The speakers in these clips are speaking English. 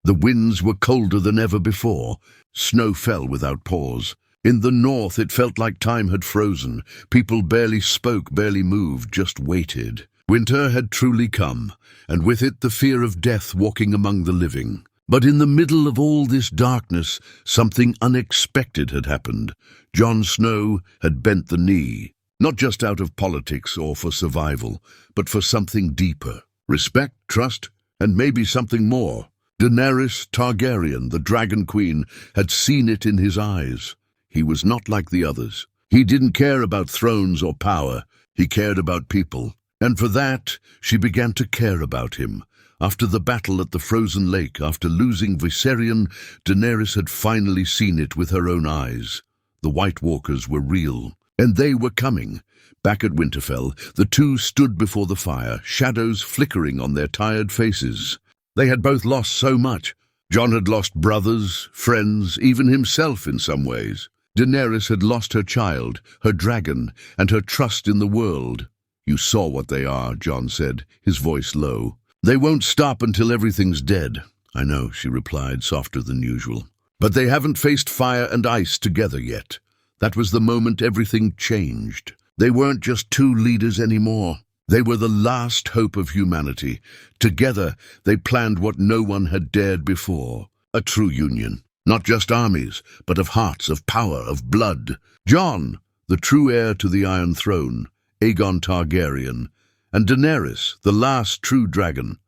The winds were colder than ever before. Snow fell without pause. In the north, it felt like time had frozen. People barely spoke, barely moved, just waited. Winter had truly come, and with it the fear of death walking among the living. But in the middle of all this darkness, something unexpected had happened. Jon Snow had bent the knee, not just out of politics or for survival, but for something deeper. Respect, trust, and maybe something more. Daenerys Targaryen, the Dragon Queen, had seen it in his eyes. He was not like the others. He didn't care about thrones or power. He cared about people. And for that, she began to care about him. After the battle at the frozen lake, after losing Viserion, Daenerys had finally seen it with her own eyes. The White Walkers were real, and they were coming. Back at Winterfell, the two stood before the fire, shadows flickering on their tired faces. They had both lost so much. Jon had lost brothers, friends, even himself in some ways. Daenerys had lost her child, her dragon, and her trust in the world. "You saw what they are," Jon said, his voice low. "They won't stop until everything's dead." "I know," she replied, softer than usual. "But they haven't faced fire and ice together yet." That was the moment everything changed. They weren't just two leaders anymore. They were the last hope of humanity. Together, they planned what no one had dared before. A true union. Not just armies, but of hearts, of power, of blood. Jon, the true heir to the Iron Throne, Aegon Targaryen, and Daenerys, the last true dragon.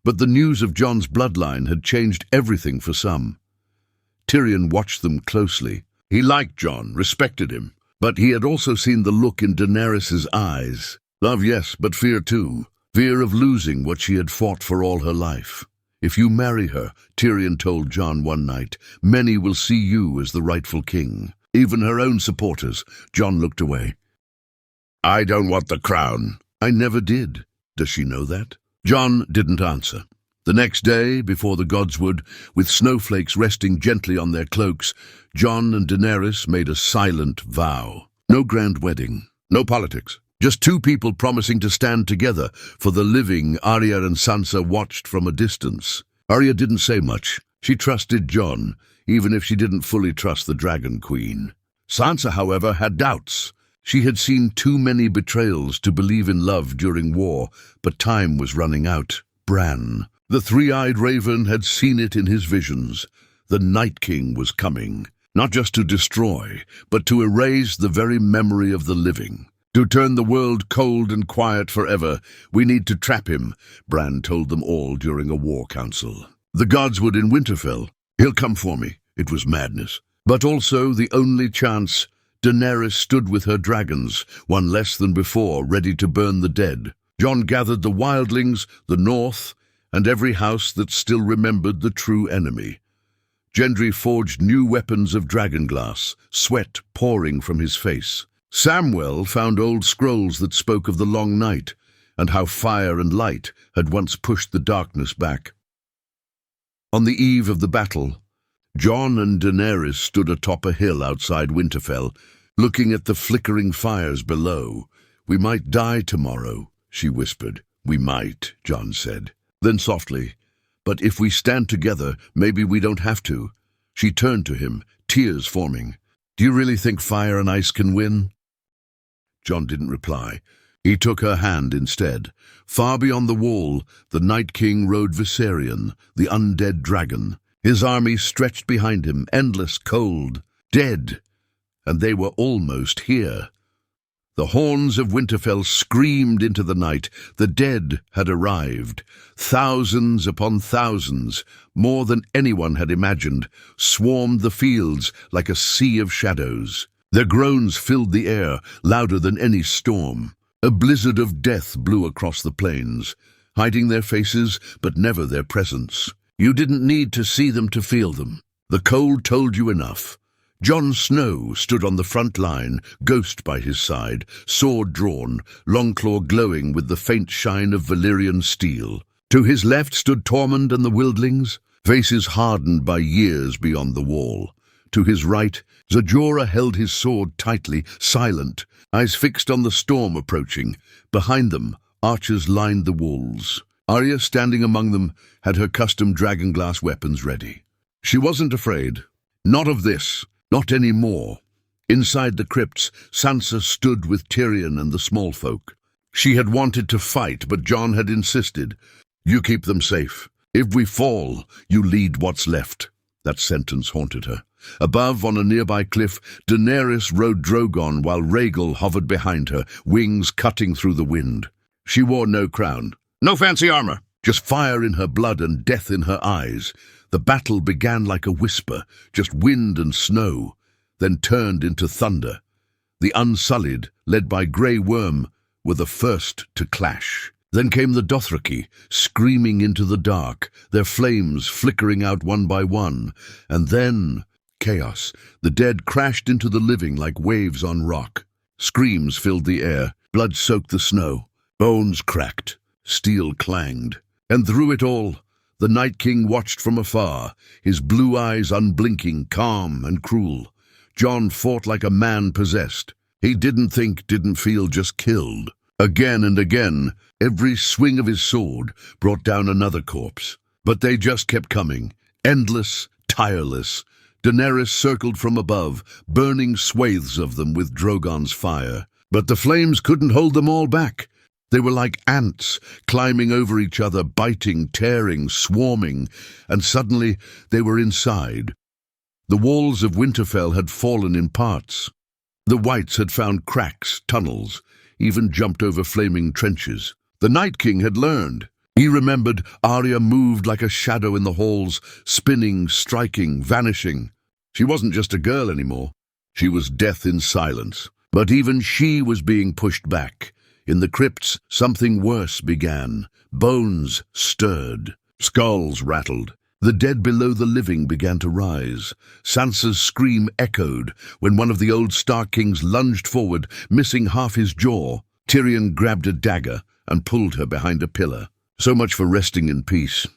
But the news of Jon's bloodline had changed everything for some. Tyrion watched them closely. He liked Jon, respected him, but he had also seen the look in Daenerys' eyes. Love, yes, but fear too. Fear of losing what she had fought for all her life. "If you marry her," Tyrion told Jon one night, "many will see you as the rightful king." Even her own supporters. Jon looked away. "I don't want the crown." "I never did. Does she know that?" Jon didn't answer. The next day, before the godswood, with snowflakes resting gently on their cloaks, Jon and Daenerys made a silent vow. No grand wedding, no politics. Just two people promising to stand together for the living. Arya and Sansa watched from a distance. Arya didn't say much. She trusted Jon, even if she didn't fully trust the Dragon Queen. Sansa, however, had doubts. She had seen too many betrayals to believe in love during war, but time was running out. Bran, the three-eyed raven, had seen it in his visions. The Night King was coming, not just to destroy, but to erase the very memory of the living. To turn the world cold and quiet forever. "We need to trap him," Bran told them all during a war council. "The godswood in Winterfell. He'll come for me." It was madness. But also the only chance. Daenerys stood with her dragons, one less than before, ready to burn the dead. Jon gathered the wildlings, the north, and every house that still remembered the true enemy. Gendry forged new weapons of dragonglass, sweat pouring from his face. Samwell found old scrolls that spoke of the long night, and how fire and light had once pushed the darkness back. On the eve of the battle, Jon and Daenerys stood atop a hill outside Winterfell, looking at the flickering fires below. "We might die tomorrow," she whispered. "We might," Jon said. Then softly, "But if we stand together, maybe we don't have to." She turned to him, tears forming. "Do you really think fire and ice can win?" Jon didn't reply. He took her hand instead. Far beyond the wall, the Night King rode Viserion, the undead dragon. His army stretched behind him, endless, cold, dead, and they were almost here. The horns of Winterfell screamed into the night. The dead had arrived. Thousands upon thousands, more than anyone had imagined, swarmed the fields like a sea of shadows. Their groans filled the air, louder than any storm. A blizzard of death blew across the plains, hiding their faces but never their presence. You didn't need to see them to feel them. The cold told you enough. Jon Snow stood on the front line, ghost by his side, sword drawn, Longclaw glowing with the faint shine of Valyrian steel. To his left stood Tormund and the wildlings, faces hardened by years beyond the wall. To his right, Jorah held his sword tightly, silent, eyes fixed on the storm approaching. Behind them, archers lined the walls. Arya, standing among them, had her custom dragonglass weapons ready. She wasn't afraid. Not of this. Not anymore. Inside the crypts, Sansa stood with Tyrion and the small folk. She had wanted to fight, but Jon had insisted. "You keep them safe. If we fall, you lead what's left." That sentence haunted her. Above, on a nearby cliff, Daenerys rode Drogon while Rhaegal hovered behind her, wings cutting through the wind. She wore no crown, no fancy armor, just fire in her blood and death in her eyes. The battle began like a whisper, just wind and snow, then turned into thunder. The Unsullied, led by Grey Worm, were the first to clash. Then came the Dothraki, screaming into the dark, their flames flickering out one by one. And then chaos. The dead crashed into the living like waves on rock. Screams filled the air, blood soaked the snow, bones cracked, steel clanged. And through it all, the Night King watched from afar, his blue eyes unblinking, calm and cruel. Jon fought like a man possessed. He didn't think, didn't feel, just killed. Again and again, every swing of his sword brought down another corpse. But they just kept coming, endless, tireless. Daenerys circled from above, burning swathes of them with Drogon's fire. But the flames couldn't hold them all back. They were like ants, climbing over each other, biting, tearing, swarming, and suddenly they were inside. The walls of Winterfell had fallen in parts. The Whites had found cracks, tunnels, even jumped over flaming trenches. The Night King had learned. He remembered Arya moved like a shadow in the halls, spinning, striking, vanishing. She wasn't just a girl anymore. She was death in silence. But even she was being pushed back. In the crypts, something worse began. Bones stirred. Skulls rattled. The dead below the living began to rise. Sansa's scream echoed when one of the old Stark Kings lunged forward, missing half his jaw. Tyrion grabbed a dagger and pulled her behind a pillar. "So much for resting in peace,"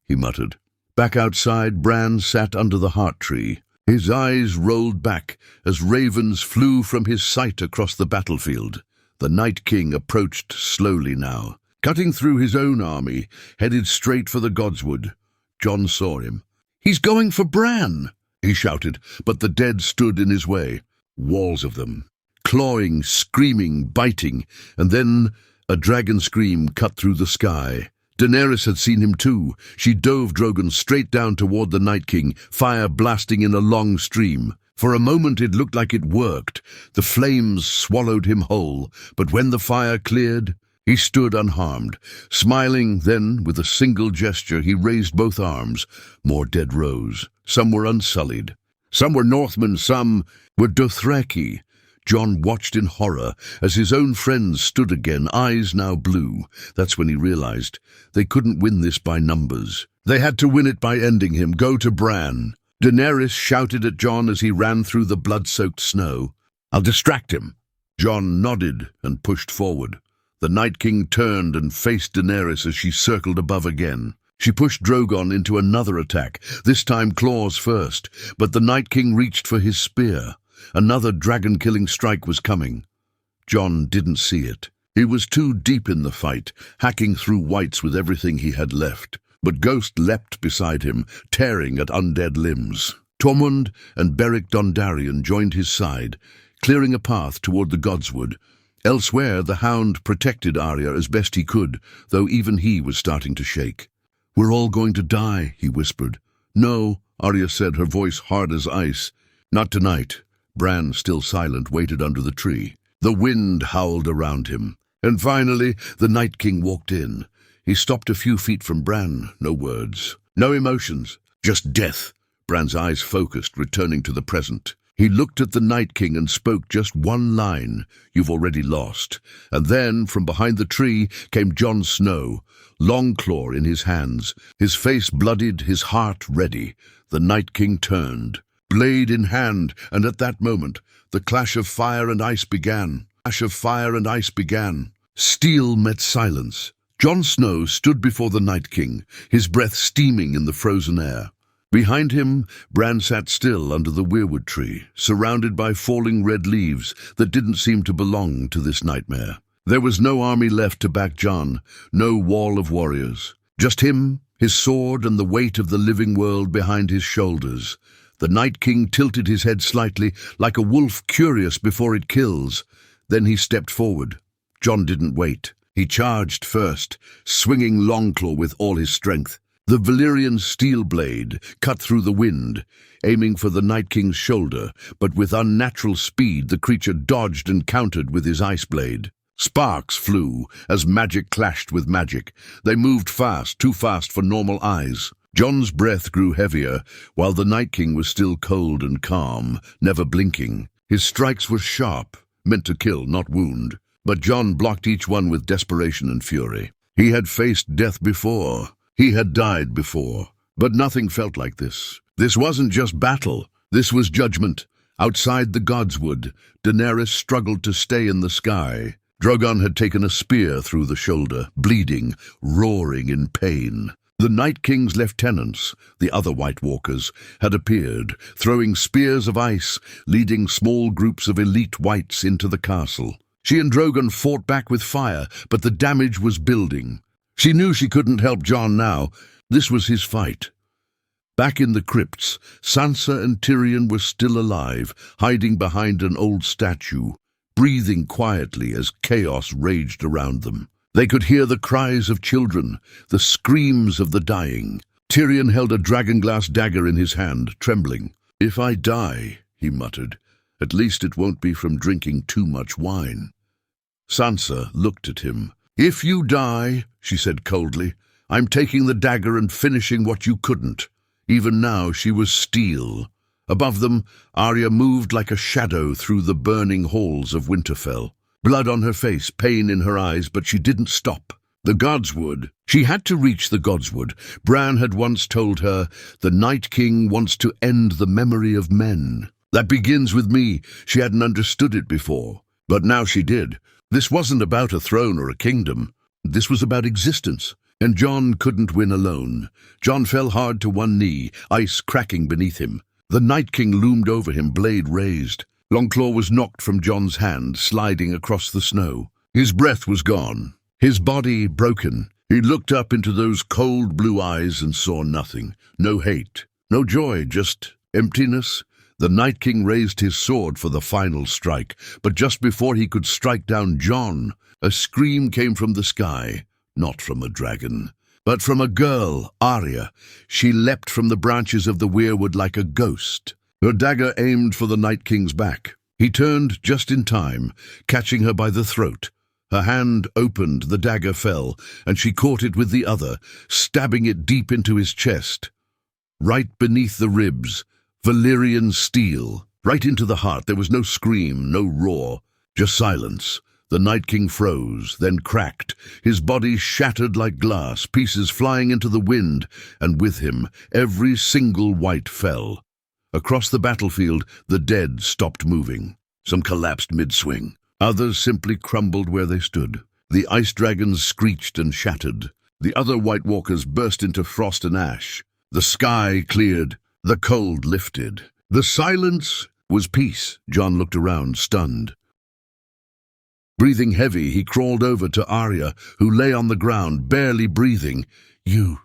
he muttered. Back outside, Bran sat under the heart tree. His eyes rolled back as ravens flew from his sight across the battlefield. The Night King approached slowly now, cutting through his own army, headed straight for the Godswood. Jon saw him. "He's going for Bran!" he shouted, but the dead stood in his way. Walls of them, clawing, screaming, biting, and then a dragon scream cut through the sky. Daenerys had seen him too. She dove Drogon straight down toward the Night King, fire blasting in a long stream. For a moment it looked like it worked. The flames swallowed him whole, but when the fire cleared, he stood unharmed, smiling. Then, with a single gesture, he raised both arms. More dead rose. Some were unsullied. Some were Northmen, some were Dothraki. Jon watched in horror as his own friends stood again, eyes now blue. That's when he realized they couldn't win this by numbers. They had to win it by ending him. Go to Bran. Daenerys shouted at Jon as he ran through the blood-soaked snow. "I'll distract him." Jon nodded and pushed forward. The Night King turned and faced Daenerys as she circled above again. She pushed Drogon into another attack, this time claws first, but the Night King reached for his spear. Another dragon-killing strike was coming. Jon didn't see it. He was too deep in the fight, hacking through Whites with everything he had left. But Ghost leapt beside him, tearing at undead limbs. Tormund and Beric Dondarrion joined his side, clearing a path toward the Godswood. Elsewhere, the Hound protected Arya as best he could, though even he was starting to shake. "We're all going to die," he whispered. "No," Arya said, her voice hard as ice. "Not tonight." Bran, still silent, waited under the tree. The wind howled around him. And finally, the Night King walked in. He stopped a few feet from Bran. No words, no emotions, just death. Bran's eyes focused, returning to the present. He looked at the Night King and spoke just one line: "You've already lost." And then, from behind the tree, came Jon Snow, Longclaw in his hands, his face bloodied, his heart ready. The Night King turned, blade in hand, and at that moment, the clash of fire and ice began. Steel met silence. Jon Snow stood before the Night King, his breath steaming in the frozen air. Behind him, Bran sat still under the weirwood tree, surrounded by falling red leaves that didn't seem to belong to this nightmare. There was no army left to back Jon, no wall of warriors. Just him, his sword, and the weight of the living world behind his shoulders. The Night King tilted his head slightly, like a wolf curious before it kills. Then he stepped forward. Jon didn't wait. He charged first, swinging Longclaw with all his strength. The Valyrian steel blade cut through the wind, aiming for the Night King's shoulder, but with unnatural speed the creature dodged and countered with his ice blade. Sparks flew as magic clashed with magic. They moved fast, too fast for normal eyes. Jon's breath grew heavier, while the Night King was still cold and calm, never blinking. His strikes were sharp, meant to kill, not wound. But Jon blocked each one with desperation and fury. He had faced death before. He had died before. But nothing felt like this. This wasn't just battle. This was judgment. Outside the Godswood, Daenerys struggled to stay in the sky. Drogon had taken a spear through the shoulder, bleeding, roaring in pain. The Night King's lieutenants, the other White Walkers, had appeared, throwing spears of ice, leading small groups of elite Whites into the castle. She and Drogon fought back with fire, but the damage was building. She knew she couldn't help Jon now. This was his fight. Back in the crypts, Sansa and Tyrion were still alive, hiding behind an old statue, breathing quietly as chaos raged around them. They could hear the cries of children, the screams of the dying. Tyrion held a dragonglass dagger in his hand, trembling. "If I die," he muttered, "at least it won't be from drinking too much wine." Sansa looked at him. "If you die," she said coldly, "I'm taking the dagger and finishing what you couldn't." Even now she was steel. Above them, Arya moved like a shadow through the burning halls of Winterfell. Blood on her face, pain in her eyes, but she didn't stop. The Godswood. She had to reach the Godswood. Bran had once told her, "The Night King wants to end the memory of men. That begins with me." She hadn't understood it before, but now she did. This wasn't about a throne or a kingdom. This was about existence. And Jon couldn't win alone. Jon fell hard to one knee, ice cracking beneath him. The Night King loomed over him, blade raised. Longclaw was knocked from Jon's hand, sliding across the snow. His breath was gone, his body broken. He looked up into those cold blue eyes and saw nothing. No hate, no joy, just emptiness. The Night King raised his sword for the final strike, but just before he could strike down Jon, a scream came from the sky. Not from a dragon, but from a girl, Arya. She leapt from the branches of the weirwood like a ghost. Her dagger aimed for the Night King's back. He turned just in time, catching her by the throat. Her hand opened, the dagger fell, and she caught it with the other, stabbing it deep into his chest. Right beneath the ribs, Valyrian steel. Right into the heart. There was no scream, no roar, just silence. The Night King froze, then cracked, his body shattered like glass, pieces flying into the wind, and with him, every single White fell. Across the battlefield, the dead stopped moving. Some collapsed mid-swing. Others simply crumbled where they stood. The ice dragons screeched and shattered. The other White Walkers burst into frost and ash. The sky cleared. The cold lifted. The silence was peace. Jon looked around, stunned. Breathing heavy, he crawled over to Arya, who lay on the ground, barely breathing. "You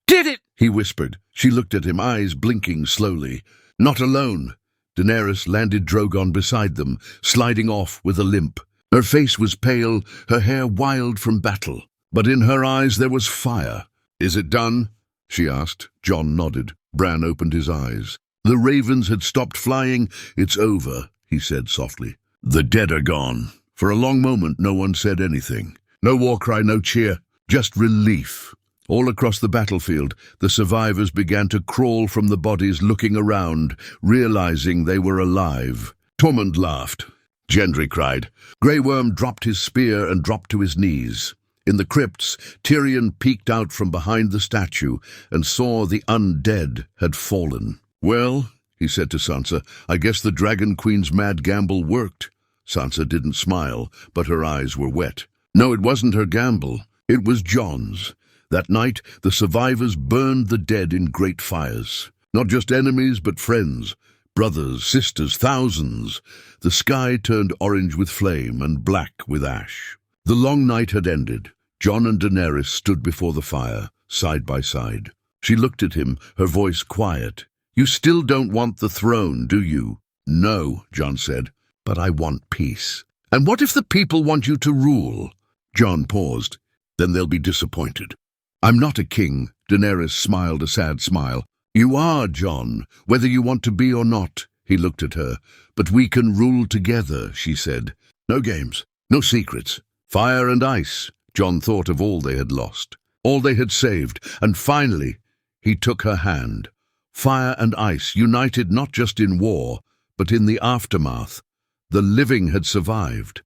did it!" he whispered. She looked at him, eyes blinking slowly. Not alone. Daenerys landed Drogon beside them, sliding off with a limp. Her face was pale, her hair wild from battle. But in her eyes there was fire. "Is it done?" she asked. Jon nodded. Bran opened his eyes. "The ravens had stopped flying. It's over," he said softly. "The dead are gone." For a long moment, no one said anything. No war cry, no cheer, just relief. All across the battlefield, the survivors began to crawl from the bodies, looking around, realizing they were alive. Tormund laughed. Gendry cried. Grey Worm dropped his spear and dropped to his knees. In the crypts, Tyrion peeked out from behind the statue and saw the undead had fallen. "Well," he said to Sansa, "I guess the Dragon Queen's mad gamble worked." Sansa didn't smile, but her eyes were wet. No, it wasn't her gamble. It was Jon's. That night, the survivors burned the dead in great fires. Not just enemies, but friends, brothers, sisters, thousands. The sky turned orange with flame and black with ash. The long night had ended. Jon and Daenerys stood before the fire, side by side. She looked at him, her voice quiet. "You still don't want the throne, do you?" "No," Jon said, "but I want peace." "And what if the people want you to rule?" Jon paused. "Then they'll be disappointed." "I'm not a king," Daenerys smiled a sad smile. "You are, Jon, whether you want to be or not." He looked at her. "But we can rule together," she said. "No games, no secrets. Fire and ice." Jon thought of all they had lost, all they had saved, and finally he took her hand. Fire and ice, united not just in war, but in the aftermath. The living had survived.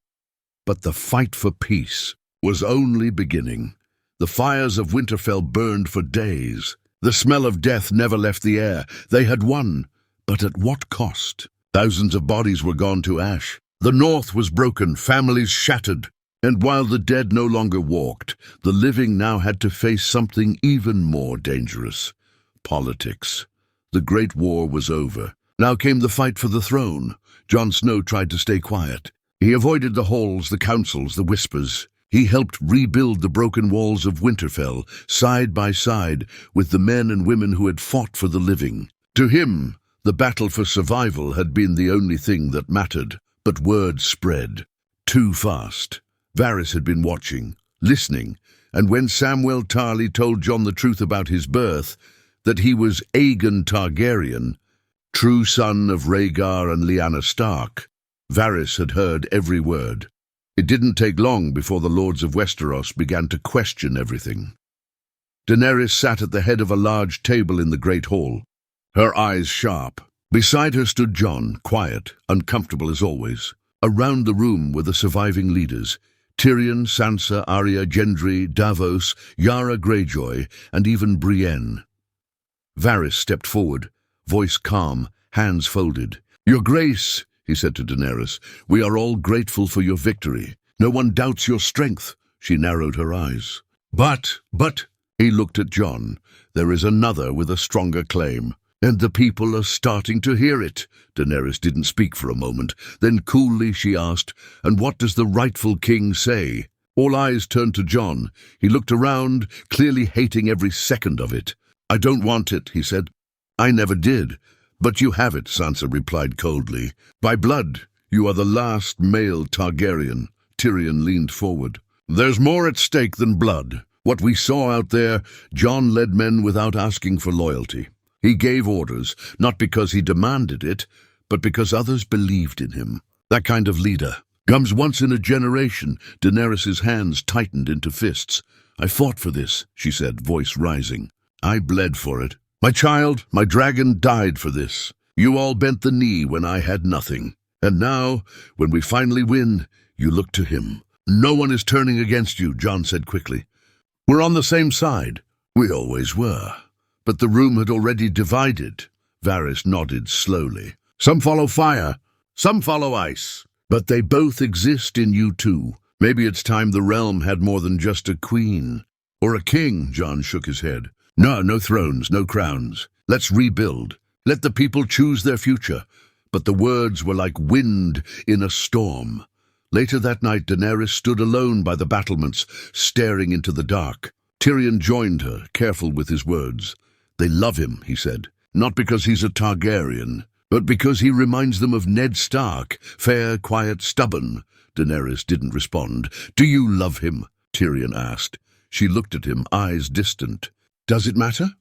But the fight for peace was only beginning. The fires of Winterfell burned for days. The smell of death never left the air. They had won, but at what cost? Thousands of bodies were gone to ash. The north was broken, families shattered. And while the dead no longer walked, the living now had to face something even more dangerous: politics. The Great War was over. Now came the fight for the throne. Jon Snow tried to stay quiet. He avoided the halls, the councils, the whispers. He helped rebuild the broken walls of Winterfell, side by side with the men and women who had fought for the living. To him, the battle for survival had been the only thing that mattered. But word spread too fast. Varys had been watching, listening, and when Samwell Tarly told Jon the truth about his birth, that he was Aegon Targaryen, true son of Rhaegar and Lyanna Stark, Varys had heard every word. It didn't take long before the lords of Westeros began to question everything. Daenerys sat at the head of a large table in the great hall, her eyes sharp. Beside her stood Jon, quiet, uncomfortable as always. Around the room were the surviving leaders: Tyrion, Sansa, Arya, Gendry, Davos, Yara Greyjoy, and even Brienne. Varys stepped forward, voice calm, hands folded. "Your Grace," he said to Daenerys, "we are all grateful for your victory. No one doubts your strength." She narrowed her eyes. But, he looked at Jon. "There is another with a stronger claim. And the people are starting to hear it." Daenerys didn't speak for a moment. Then coolly she asked, "And what does the rightful king say?" All eyes turned to Jon. He looked around, clearly hating every second of it. "I don't want it," he said. "I never did." "But you have it," Sansa replied coldly. "By blood, you are the last male Targaryen." Tyrion leaned forward. "There's more at stake than blood. What we saw out there, Jon led men without asking for loyalty. He gave orders, not because he demanded it, but because others believed in him. That kind of leader comes once in a generation." Daenerys' hands tightened into fists. "I fought for this," she said, voice rising. "I bled for it. My child, my dragon died for this. You all bent the knee when I had nothing. And now, when we finally win, you look to him." "No one is turning against you," Jon said quickly. "We're on the same side." "We always were." But the room had already divided. Varys nodded slowly. "Some follow fire, some follow ice. But they both exist in you too. Maybe it's time the realm had more than just a queen. Or a king." Jon shook his head. No thrones, no crowns. Let's rebuild. Let the people choose their future." But the words were like wind in a storm. Later that night, Daenerys stood alone by the battlements, staring into the dark. Tyrion joined her, careful with his words. "They love him," he said, "not because he's a Targaryen, but because he reminds them of Ned Stark, fair, quiet, stubborn." Daenerys didn't respond. "Do you love him?" Tyrion asked. She looked at him, eyes distant. "Does it matter?"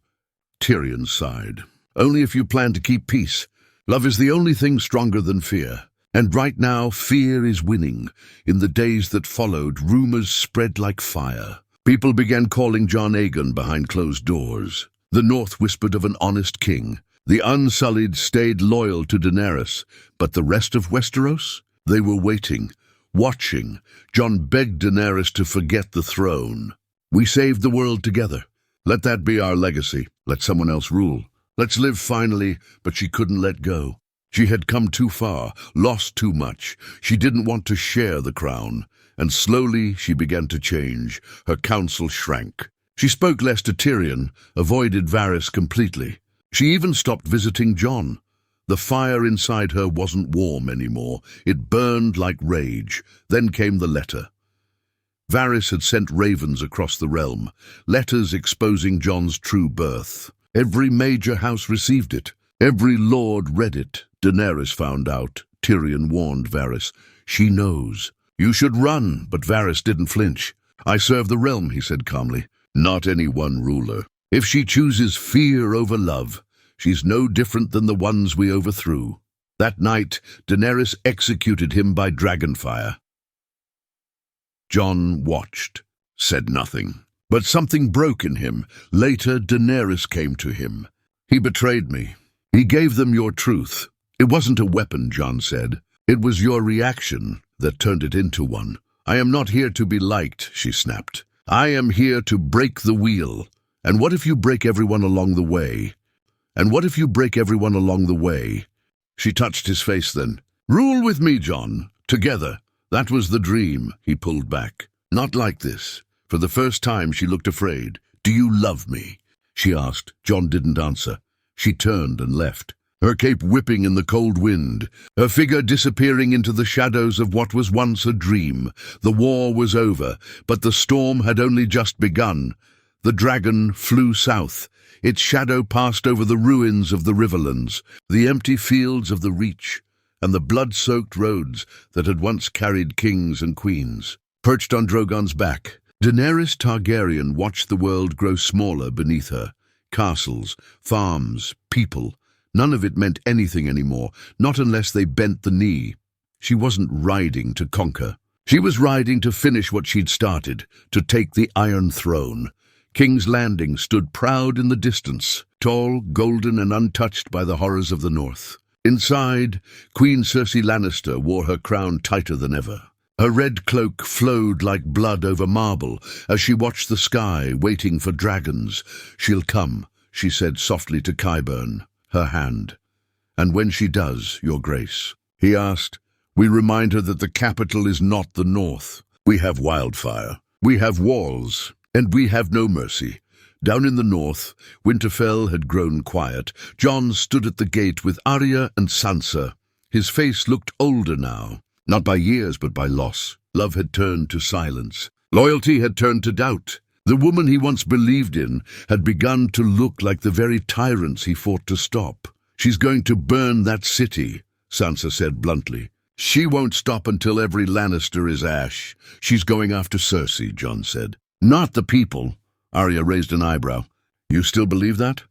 Tyrion sighed. "Only if you plan to keep peace. Love is the only thing stronger than fear. And right now, fear is winning." In the days that followed, rumors spread like fire. People began calling Jon Aegon behind closed doors. The North whispered of an honest king. The Unsullied stayed loyal to Daenerys, but the rest of Westeros? They were waiting, watching. Jon begged Daenerys to forget the throne. "We saved the world together. Let that be our legacy. Let someone else rule. Let's live finally." But she couldn't let go. She had come too far, lost too much. She didn't want to share the crown. And slowly she began to change. Her counsel shrank. She spoke less to Tyrion, avoided Varys completely. She even stopped visiting Jon. The fire inside her wasn't warm anymore. It burned like rage. Then came the letter. Varys had sent ravens across the realm, letters exposing Jon's true birth. Every major house received it. Every lord read it. Daenerys found out. Tyrion warned Varys. She knows. You should run, but Varys didn't flinch. I serve the realm, he said calmly, not any one ruler. If she chooses fear over love, she's no different than the ones we overthrew. That night, Daenerys executed him by dragonfire. Jon watched, said nothing. But something broke in him. Later, Daenerys came to him. He betrayed me. He gave them your truth. It wasn't a weapon, Jon said. It was your reaction that turned it into one. I am not here to be liked, she snapped. I am here to break the wheel. And what if you break everyone along the way? And what if you break everyone along the way? She touched his face then. Rule with me, Jon. Together. That was the dream. He pulled back. Not like this. For the first time, she looked afraid. Do you love me? She asked. Jon didn't answer. She turned and left, her cape whipping in the cold wind, her figure disappearing into the shadows of what was once a dream. The war was over, but the storm had only just begun. The dragon flew south. Its shadow passed over the ruins of the Riverlands, the empty fields of the Reach, and the blood-soaked roads that had once carried kings and queens. Perched on Drogon's back, Daenerys Targaryen watched the world grow smaller beneath her. Castles, farms, people. None of it meant anything anymore, not unless they bent the knee. She wasn't riding to conquer. She was riding to finish what she'd started, to take the Iron Throne. King's Landing stood proud in the distance, tall, golden, and untouched by the horrors of the North. Inside, Queen Cersei Lannister wore her crown tighter than ever. Her red cloak flowed like blood over marble as she watched the sky, waiting for dragons. She'll come, she said softly to Qyburn, her hand. And when she does, your grace, he asked, we remind her that the capital is not the North. We have wildfire. We have walls. And we have no mercy. Down in the north, Winterfell had grown quiet. Jon stood at the gate with Arya and Sansa. His face looked older now, not by years but by loss. Love had turned to silence. Loyalty had turned to doubt. The woman he once believed in had begun to look like the very tyrants he fought to stop. She's going to burn that city, Sansa said bluntly. She won't stop until every Lannister is ash. She's going after Cersei, Jon said. Not the people. Arya raised an eyebrow. You still believe that?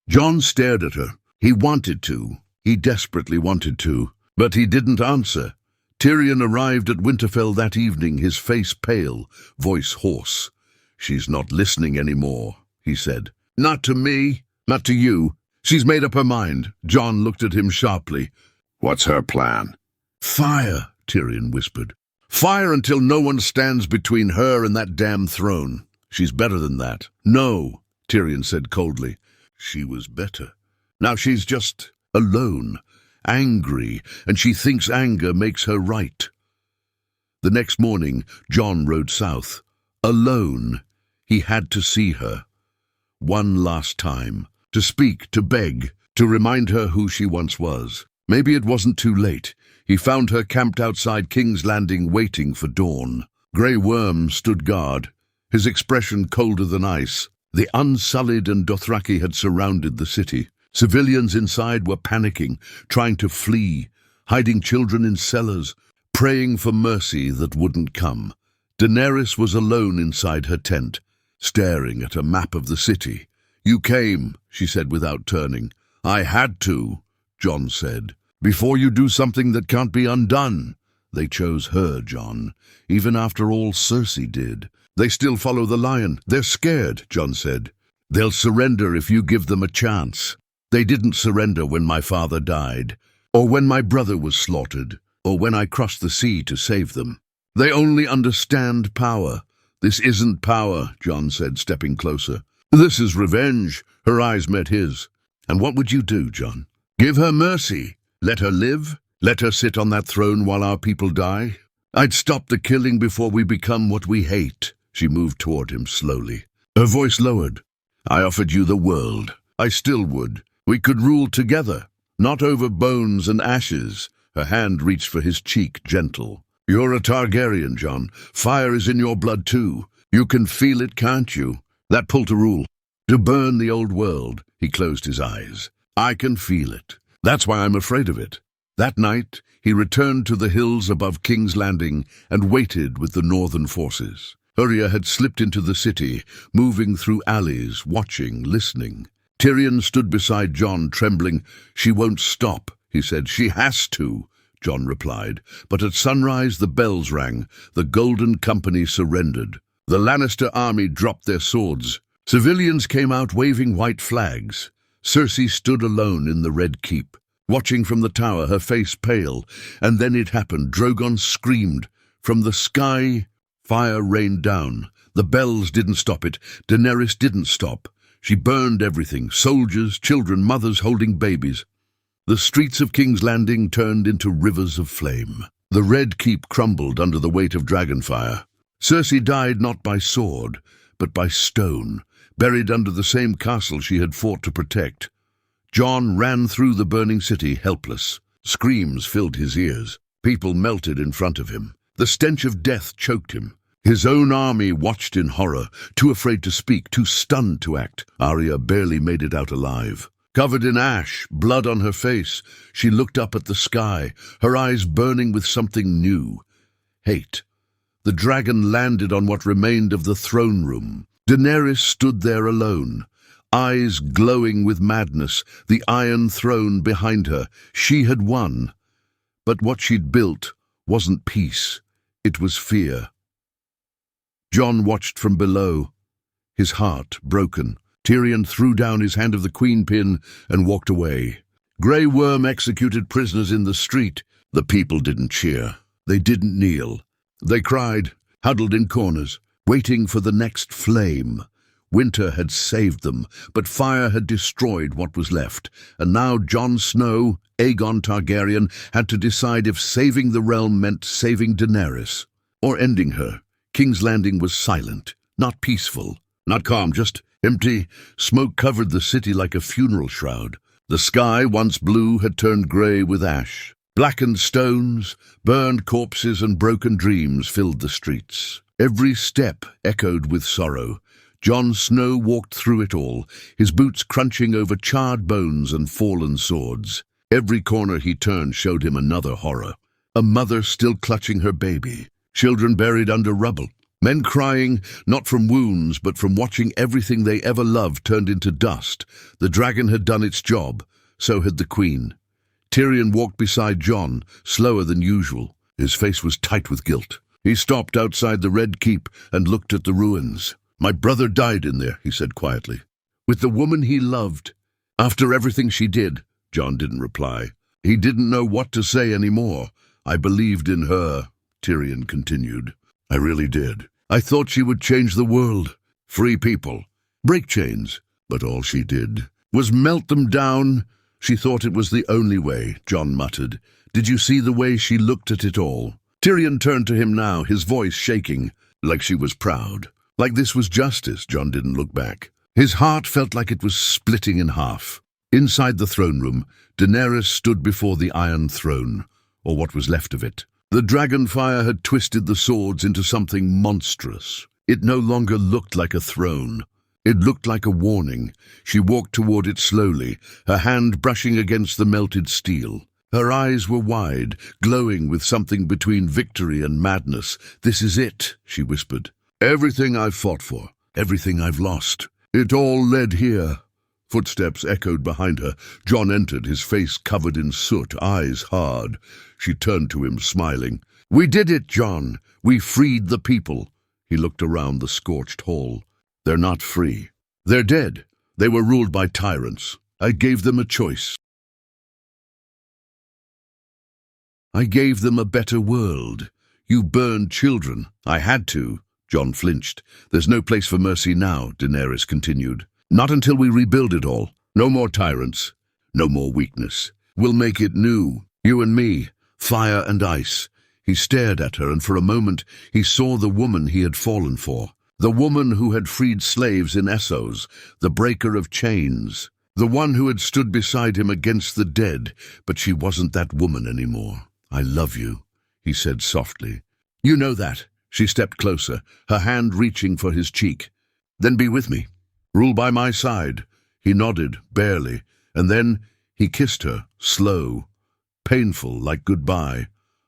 Jon stared at her. He wanted to. He desperately wanted to. But he didn't answer. Tyrion arrived at Winterfell that evening, his face pale, voice hoarse. She's not listening anymore, he said. Not to me. Not to you. She's made up her mind. Jon looked at him sharply. What's her plan? Fire, Tyrion whispered. Fire until no one stands between her and that damn throne. She's better than that. No, Tyrion said coldly. She was better. Now she's just alone, angry, and she thinks anger makes her right. The next morning, Jon rode south. Alone, he had to see her. One last time. To speak, to beg, to remind her who she once was. Maybe it wasn't too late. He found her camped outside King's Landing waiting for dawn. Grey Worm stood guard, his expression colder than ice. The Unsullied and Dothraki had surrounded the city. Civilians inside were panicking, trying to flee, hiding children in cellars, praying for mercy that wouldn't come. Daenerys was alone inside her tent, staring at a map of the city. You came, she said without turning. I had to, Jon said. Before you do something that can't be undone. They chose her, Jon, even after all Cersei did. They still follow the lion. They're scared, Jon said. They'll surrender if you give them a chance. They didn't surrender when my father died, or when my brother was slaughtered, or when I crossed the sea to save them. They only understand power. This isn't power, Jon said, stepping closer. This is revenge. Her eyes met his. And what would you do, Jon? Give her mercy. Let her live? Let her sit on that throne while our people die? I'd stop the killing before we become what we hate. She moved toward him slowly. Her voice lowered. I offered you the world. I still would. We could rule together, not over bones and ashes. Her hand reached for his cheek, gentle. You're a Targaryen, Jon. Fire is in your blood too. You can feel it, can't you? That pull to rule. To burn the old world. He closed his eyes. I can feel it. That's why I'm afraid of it. That night, he returned to the hills above King's Landing and waited with the northern forces. Arya had slipped into the city, moving through alleys, watching, listening. Tyrion stood beside Jon, trembling. She won't stop, he said. She has to, Jon replied. But at sunrise the bells rang. The Golden Company surrendered. The Lannister army dropped their swords. Civilians came out waving white flags. Cersei stood alone in the Red Keep, watching from the tower, her face pale. And then it happened. Drogon screamed. From the sky, fire rained down. The bells didn't stop it. Daenerys didn't stop. She burned everything, soldiers, children, mothers holding babies. The streets of King's Landing turned into rivers of flame. The Red Keep crumbled under the weight of dragonfire. Cersei died not by sword, but by stone, buried under the same castle she had fought to protect. Jon ran through the burning city, helpless. Screams filled his ears. People melted in front of him. The stench of death choked him. His own army watched in horror, too afraid to speak, too stunned to act. Arya barely made it out alive. Covered in ash, blood on her face, she looked up at the sky, her eyes burning with something new. Hate. The dragon landed on what remained of the throne room. Daenerys stood there alone, eyes glowing with madness, the Iron Throne behind her. She had won. But what she'd built wasn't peace, it was fear. Jon watched from below, his heart broken. Tyrion threw down his hand of the queen pin and walked away. Grey Worm executed prisoners in the street. The people didn't cheer. They didn't kneel. They cried, huddled in corners, waiting for the next flame. Winter had saved them, but fire had destroyed what was left. And now Jon Snow, Aegon Targaryen, had to decide if saving the realm meant saving Daenerys or ending her. King's Landing was silent, not peaceful, not calm, just empty. Smoke covered the city like a funeral shroud. The sky, once blue, had turned grey with ash. Blackened stones, burned corpses and broken dreams filled the streets. Every step echoed with sorrow. Jon Snow walked through it all, his boots crunching over charred bones and fallen swords. Every corner he turned showed him another horror. A mother still clutching her baby. Children buried under rubble. Men crying, not from wounds, but from watching everything they ever loved turned into dust. The dragon had done its job. So had the queen. Tyrion walked beside Jon, slower than usual. His face was tight with guilt. He stopped outside the Red Keep and looked at the ruins. My brother died in there, he said quietly. With the woman he loved. After everything she did, Jon didn't reply. He didn't know what to say anymore. I believed in her, Tyrion continued. I really did. I thought she would change the world. Free people. Break chains. But all she did was melt them down. She thought it was the only way, Jon muttered. Did you see the way she looked at it all? Tyrion turned to him now, his voice shaking, like she was proud. Like this was justice. Jon didn't look back. His heart felt like it was splitting in half. Inside the throne room, Daenerys stood before the Iron Throne, or what was left of it. The dragon fire had twisted the swords into something monstrous. It no longer looked like a throne. It looked like a warning. She walked toward it slowly, her hand brushing against the melted steel. Her eyes were wide, glowing with something between victory and madness. This is it, she whispered. Everything I've fought for, everything I've lost. It all led here. Footsteps echoed behind her. Jon entered, his face covered in soot, eyes hard. She turned to him, smiling. We did it, Jon. We freed the people. He looked around the scorched hall. They're not free. They're dead. They were ruled by tyrants. I gave them a choice. I gave them a better world. You burned children. I had to. Jon flinched. There's no place for mercy now, Daenerys continued. Not until we rebuild it all. No more tyrants. No more weakness. We'll make it new. You and me. Fire and ice. He stared at her, and for a moment he saw the woman he had fallen for. The woman who had freed slaves in Essos, the breaker of chains. The one who had stood beside him against the dead, but she wasn't that woman anymore. I love you, he said softly. You know that. She stepped closer, her hand reaching for his cheek. Then be with me. Rule by my side. He nodded, barely, and then he kissed her, slow, painful like goodbye.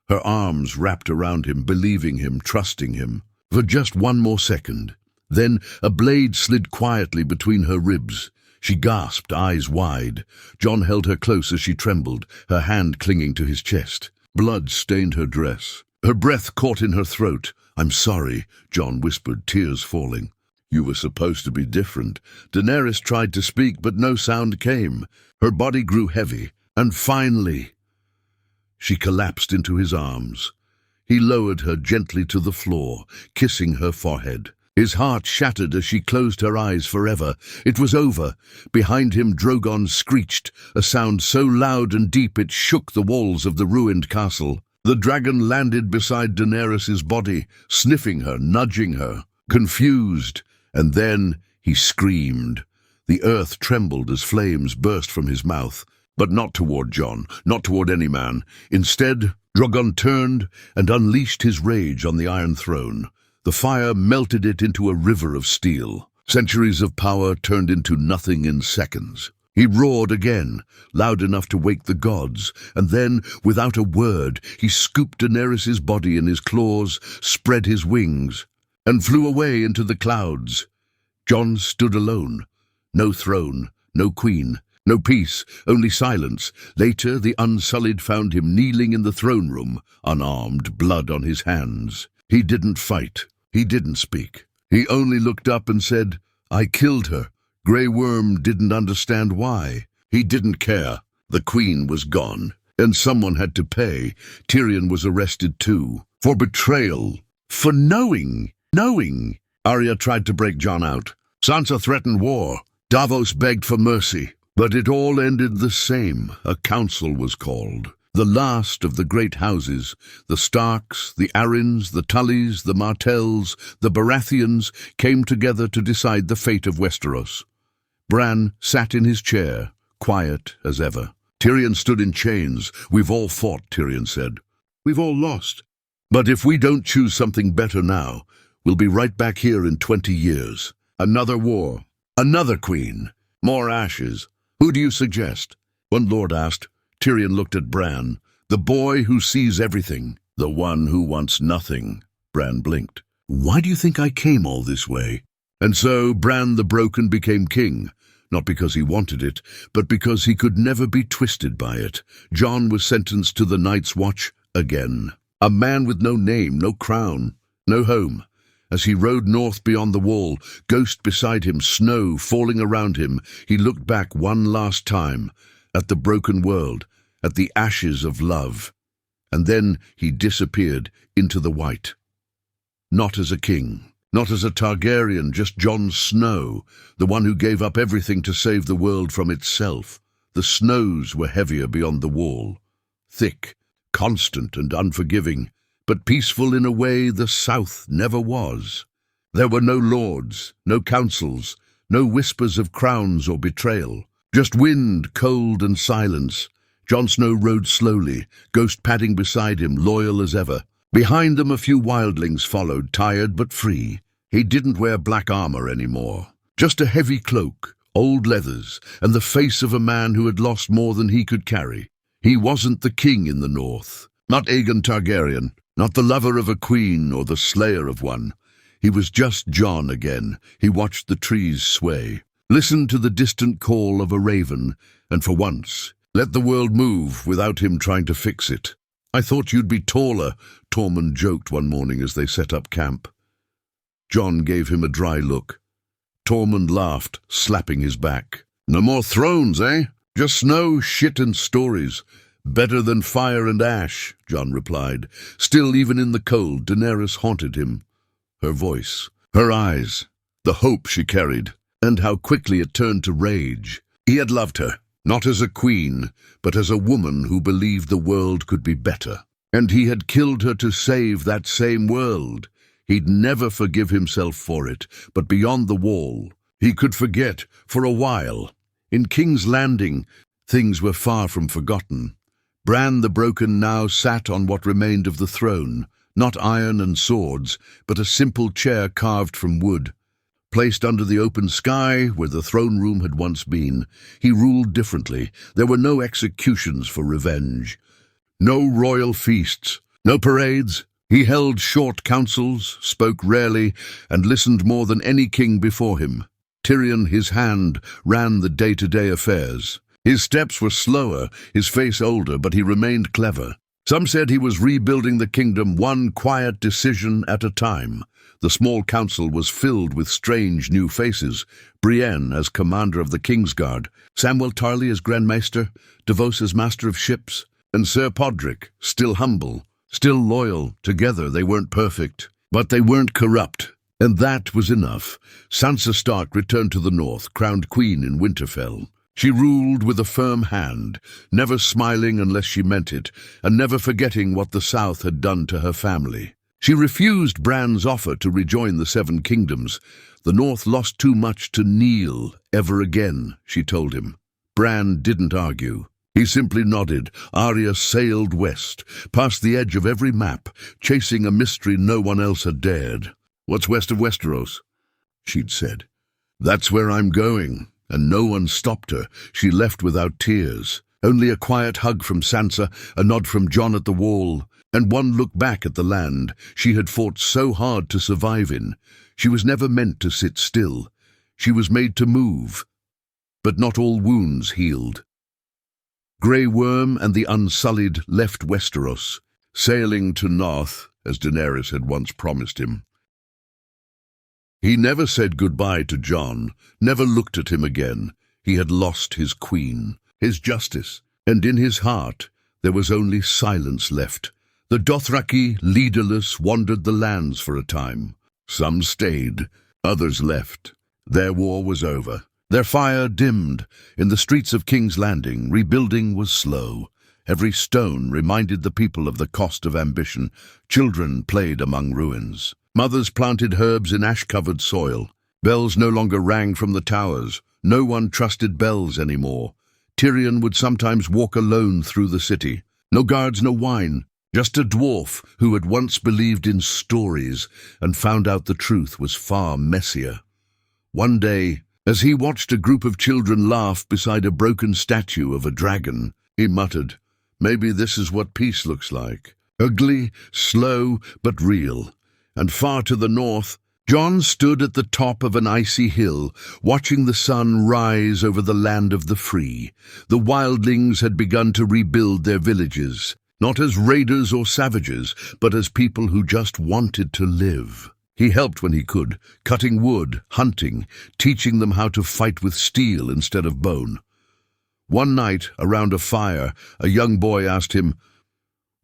Her arms wrapped around him, believing him, trusting him. For just one more second. Then a blade slid quietly between her ribs. She gasped, eyes wide. Jon held her close as she trembled, her hand clinging to his chest. Blood stained her dress. Her breath caught in her throat. I'm sorry, Jon whispered, tears falling. You were supposed to be different. Daenerys tried to speak, but no sound came. Her body grew heavy, and finally, she collapsed into his arms. He lowered her gently to the floor, kissing her forehead. His heart shattered as she closed her eyes forever. It was over. Behind him, Drogon screeched, a sound so loud and deep it shook the walls of the ruined castle. The dragon landed beside Daenerys' body, sniffing her, nudging her, confused. And then he screamed. The earth trembled as flames burst from his mouth, but not toward Jon, not toward any man. Instead, Drogon turned and unleashed his rage on the Iron Throne. The fire melted it into a river of steel. Centuries of power turned into nothing in seconds. He roared again, loud enough to wake the gods, and then, without a word, he scooped Daenerys' body in his claws, spread his wings, and flew away into the clouds. Jon stood alone. No throne, no queen, no peace, only silence. Later, the Unsullied found him kneeling in the throne room, unarmed, blood on his hands. He didn't fight. He didn't speak. He only looked up and said, I killed her. Grey Worm didn't understand why. He didn't care. The queen was gone, and someone had to pay. Tyrion was arrested too, for betrayal, for knowing. Arya tried to break Jon out. Sansa threatened war. Davos begged for mercy. But it all ended the same. A council was called. The last of the great houses, the Starks, the Arryns, the Tullys, the Martells, the Baratheons, came together to decide the fate of Westeros. Bran sat in his chair, quiet as ever. Tyrion stood in chains. We've all fought, Tyrion said. We've all lost. But if we don't choose something better now, we'll be right back here in 20 years. Another war, another queen, more ashes. Who do you suggest? One lord asked. Tyrion looked at Bran. The boy who sees everything. The one who wants nothing. Bran blinked. Why do you think I came all this way? And so Bran the Broken became king. Not because he wanted it, but because he could never be twisted by it. Jon was sentenced to the Night's Watch again. A man with no name, no crown, no home. As he rode north beyond the wall, ghost beside him, snow falling around him, he looked back one last time at the broken world, at the ashes of love. And then he disappeared into the white. Not as a king, not as a Targaryen, just Jon Snow, the one who gave up everything to save the world from itself. The snows were heavier beyond the wall, thick, constant and unforgiving, but peaceful in a way the South never was. There were no lords, no councils, no whispers of crowns or betrayal. Just wind, cold and silence. Jon Snow rode slowly, ghost padding beside him, loyal as ever. Behind them a few wildlings followed, tired but free. He didn't wear black armor anymore. Just a heavy cloak, old leathers, and the face of a man who had lost more than he could carry. He wasn't the king in the north, not Aegon Targaryen, not the lover of a queen or the slayer of one. He was just Jon again. He watched the trees sway, listened to the distant call of a raven, and for once, let the world move without him trying to fix it. I thought you'd be taller, Tormund joked one morning as they set up camp. Jon gave him a dry look. Tormund laughed, slapping his back. No more thrones, eh? Just snow, shit and stories. Better than fire and ash, Jon replied. Still, even in the cold, Daenerys haunted him. Her voice, her eyes, the hope she carried, and how quickly it turned to rage. He had loved her, not as a queen, but as a woman who believed the world could be better. And he had killed her to save that same world. He'd never forgive himself for it, but beyond the wall, he could forget for a while. In King's Landing, things were far from forgotten. Bran the Broken now sat on what remained of the throne, not iron and swords, but a simple chair carved from wood. Placed under the open sky, where the throne room had once been, he ruled differently. There were no executions for revenge, no royal feasts, no parades. He held short councils, spoke rarely, and listened more than any king before him. Tyrion, his hand, ran the day-to-day affairs. His steps were slower, his face older, but he remained clever. Some said he was rebuilding the kingdom one quiet decision at a time. The small council was filled with strange new faces. Brienne as commander of the Kingsguard, Samwell Tarly as Grand Maester, Davos as master of ships, and Sir Podrick, still humble, still loyal. Together they weren't perfect, but they weren't corrupt. And that was enough. Sansa Stark returned to the north, crowned queen in Winterfell. She ruled with a firm hand, never smiling unless she meant it, and never forgetting what the South had done to her family. She refused Bran's offer to rejoin the Seven Kingdoms. The North lost too much to kneel ever again, she told him. Bran didn't argue. He simply nodded. Arya sailed west, past the edge of every map, chasing a mystery no one else had dared. "What's west of Westeros?" she'd said. "That's where I'm going." And no one stopped her. She left without tears. Only a quiet hug from Sansa, a nod from Jon at the wall, and one look back at the land she had fought so hard to survive in. She was never meant to sit still. She was made to move. But not all wounds healed. Grey Worm and the Unsullied left Westeros, sailing to north, as Daenerys had once promised him. He never said goodbye to Jon, never looked at him again. He had lost his queen, his justice, and in his heart there was only silence left. The Dothraki, leaderless, wandered the lands for a time. Some stayed, others left. Their war was over. Their fire dimmed. In the streets of King's Landing, rebuilding was slow. Every stone reminded the people of the cost of ambition. Children played among ruins. Mothers planted herbs in ash-covered soil. Bells no longer rang from the towers. No one trusted bells anymore. Tyrion would sometimes walk alone through the city. No guards, no wine. Just a dwarf who had once believed in stories and found out the truth was far messier. One day, as he watched a group of children laugh beside a broken statue of a dragon, he muttered, "Maybe this is what peace looks like. Ugly, slow, but real." And far to the north, Jon stood at the top of an icy hill, watching the sun rise over the land of the free. The wildlings had begun to rebuild their villages, not as raiders or savages, but as people who just wanted to live. He helped when he could, cutting wood, hunting, teaching them how to fight with steel instead of bone. One night, around a fire, a young boy asked him,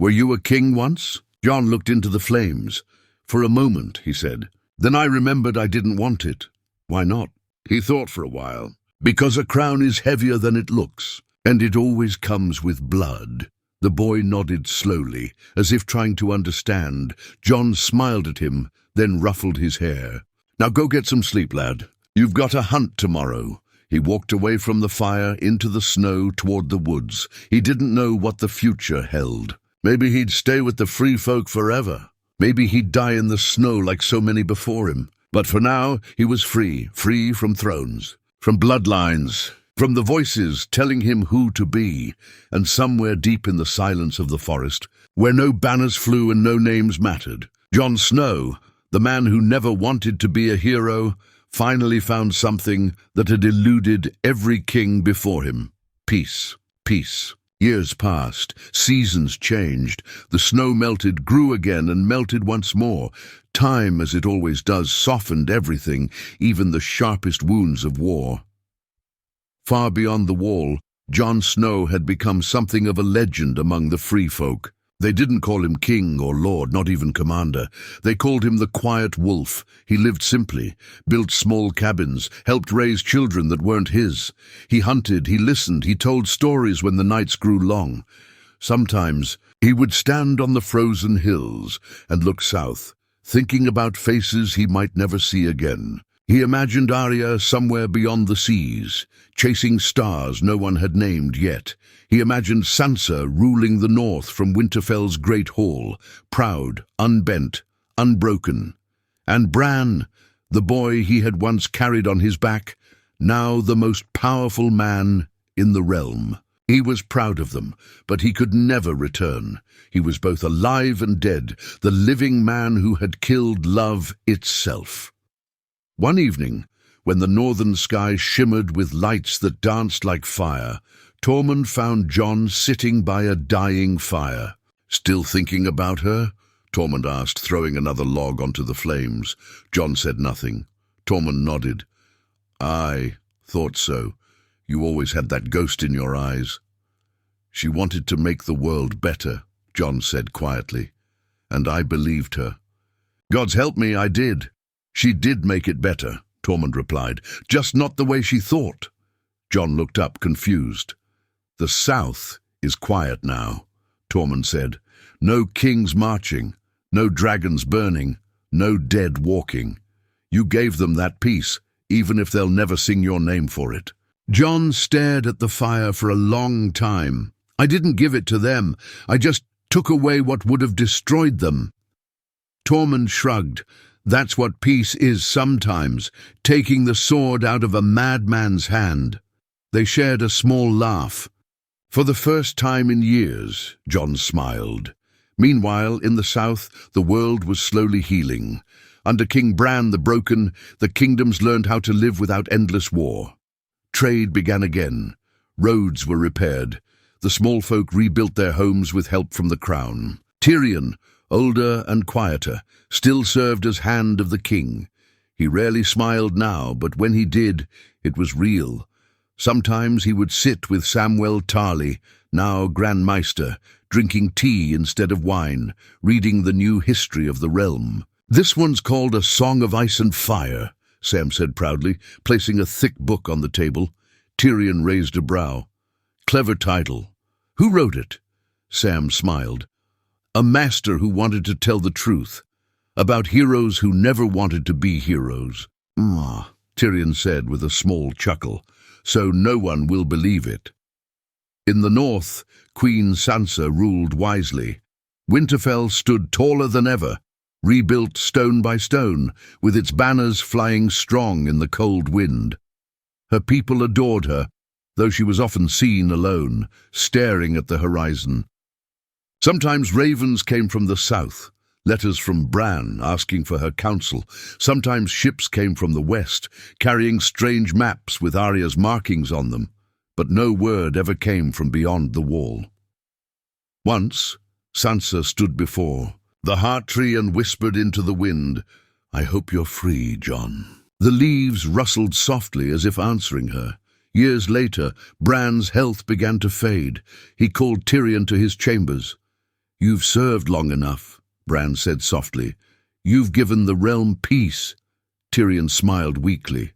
"Were you a king once?" Jon looked into the flames. "For a moment," he said. "Then I remembered I didn't want it." "Why not?" He thought for a while. "Because a crown is heavier than it looks, and it always comes with blood." The boy nodded slowly, as if trying to understand. Jon smiled at him, then ruffled his hair. "Now go get some sleep, lad. You've got a hunt tomorrow." He walked away from the fire, into the snow, toward the woods. He didn't know what the future held. Maybe he'd stay with the free folk forever. Maybe he'd die in the snow like so many before him. But for now, he was free from thrones, from bloodlines, from the voices telling him who to be. And somewhere deep in the silence of the forest, where no banners flew and no names mattered, Jon Snow, the man who never wanted to be a hero, finally found something that had eluded every king before him. Peace. Peace. Years passed, seasons changed, the snow melted, grew again, and melted once more. Time, as it always does, softened everything, even the sharpest wounds of war. Far beyond the wall, Jon Snow had become something of a legend among the free folk. They didn't call him king or lord, not even commander. They called him the Quiet Wolf. He lived simply, built small cabins, helped raise children that weren't his. He hunted, he listened, he told stories when the nights grew long. Sometimes he would stand on the frozen hills and look south, thinking about faces he might never see again. He imagined Arya somewhere beyond the seas, chasing stars no one had named yet. He imagined Sansa ruling the north from Winterfell's great hall, proud, unbent, unbroken. And Bran, the boy he had once carried on his back, now the most powerful man in the realm. He was proud of them, but he could never return. He was both alive and dead, the living man who had killed love itself. One evening, when the northern sky shimmered with lights that danced like fire, Tormund found Jon sitting by a dying fire. "Still thinking about her?" Tormund asked, throwing another log onto the flames. Jon said nothing. Tormund nodded. "I thought so. You always had that ghost in your eyes." "She wanted to make the world better," Jon said quietly. "And I believed her. God's help me, I did. She did make it better," Tormund replied. "Just not the way she thought." Jon looked up, confused. "The south is quiet now," Tormund said. "No kings marching, no dragons burning, no dead walking. You gave them that peace, even if they'll never sing your name for it." Jon stared at the fire for a long time. "I didn't give it to them. I just took away what would have destroyed them." Tormund shrugged. "That's what peace is sometimes, taking the sword out of a madman's hand." They shared a small laugh. For the first time in years, Jon smiled. Meanwhile, in the south, the world was slowly healing. Under King Bran the Broken, the kingdoms learned how to live without endless war. Trade began again. Roads were repaired. The small folk rebuilt their homes with help from the crown. Tyrion, older and quieter, still served as hand of the king. He rarely smiled now, but when he did, it was real. Sometimes he would sit with Samwell Tarly, now Grand Maester, drinking tea instead of wine, reading the new history of the realm. "This one's called A Song of Ice and Fire," Sam said proudly, placing a thick book on the table. Tyrion raised a brow. "Clever title. Who wrote it?" Sam smiled. "A master who wanted to tell the truth, about heroes who never wanted to be heroes." Tyrion said with a small chuckle. "So no one will believe it." In the north, Queen Sansa ruled wisely. Winterfell stood taller than ever, rebuilt stone by stone, with its banners flying strong in the cold wind. Her people adored her, though she was often seen alone, staring at the horizon. Sometimes ravens came from the south, letters from Bran asking for her counsel. Sometimes ships came from the west, carrying strange maps with Arya's markings on them, but no word ever came from beyond the wall. Once, Sansa stood before the heart tree and whispered into the wind, "I hope you're free, Jon." The leaves rustled softly as if answering her. Years later, Bran's health began to fade. He called Tyrion to his chambers. "You've served long enough," Bran said softly. "You've given the realm peace." Tyrion smiled weakly.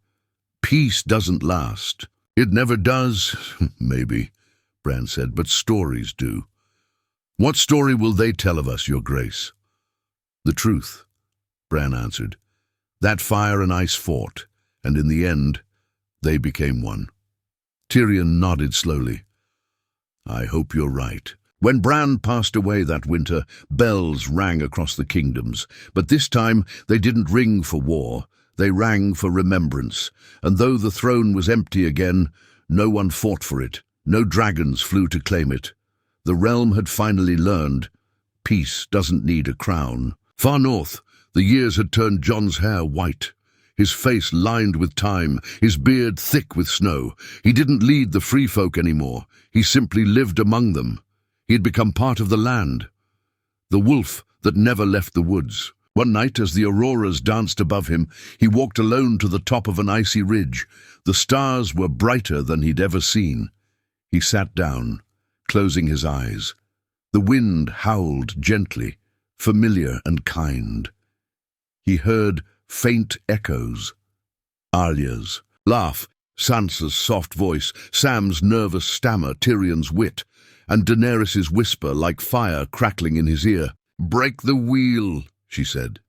"Peace doesn't last." "It never does." "Maybe," Bran said, "but stories do." "What story will they tell of us, Your Grace?" "The truth," Bran answered. "That fire and ice fought, and in the end, they became one." Tyrion nodded slowly. "I hope you're right." When Bran passed away that winter, bells rang across the kingdoms, but this time they didn't ring for war. They rang for remembrance, and though the throne was empty again, no one fought for it. No dragons flew to claim it. The realm had finally learned, peace doesn't need a crown. Far north, the years had turned Jon's hair white, his face lined with time, his beard thick with snow. He didn't lead the free folk anymore. He simply lived among them. He had become part of the land, the wolf that never left the woods. One night, as the auroras danced above him, he walked alone to the top of an icy ridge. The stars were brighter than he'd ever seen. He sat down, closing his eyes. The wind howled gently, familiar and kind. He heard faint echoes. Arya's laugh, Sansa's soft voice, Sam's nervous stammer, Tyrion's wit, and Daenerys' whisper like fire crackling in his ear. "Break the wheel," she said.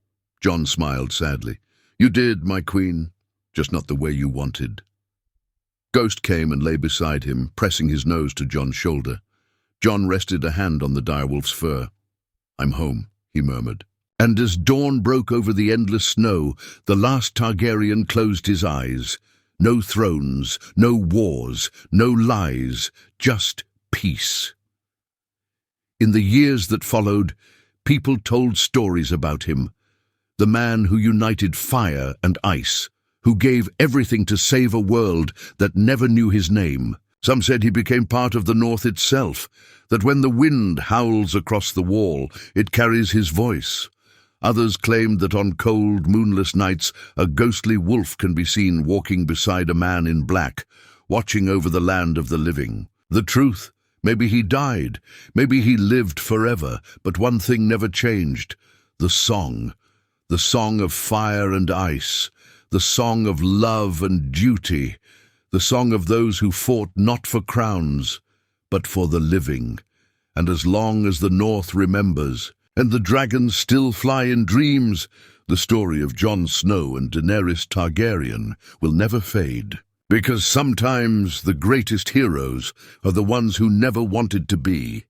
Jon smiled sadly. "You did, my queen. just not the way you wanted." Ghost came and lay beside him, pressing his nose to Jon's shoulder. Jon rested a hand on the direwolf's fur. "I'm home," he murmured. And as dawn broke over the endless snow, the last Targaryen closed his eyes. No thrones, no wars, no lies, just peace. In the years that followed, people told stories about him. The man who united fire and ice, who gave everything to save a world that never knew his name. Some said he became part of the North itself, that when the wind howls across the wall, it carries his voice. Others claimed that on cold, moonless nights, a ghostly wolf can be seen walking beside a man in black, watching over the land of the living. The truth, maybe he died, maybe he lived forever, but one thing never changed: the song of fire and ice, the song of love and duty, the song of those who fought not for crowns, but for the living. And as long as the North remembers, and the dragons still fly in dreams, the story of Jon Snow and Daenerys Targaryen will never fade. Because sometimes the greatest heroes are the ones who never wanted to be.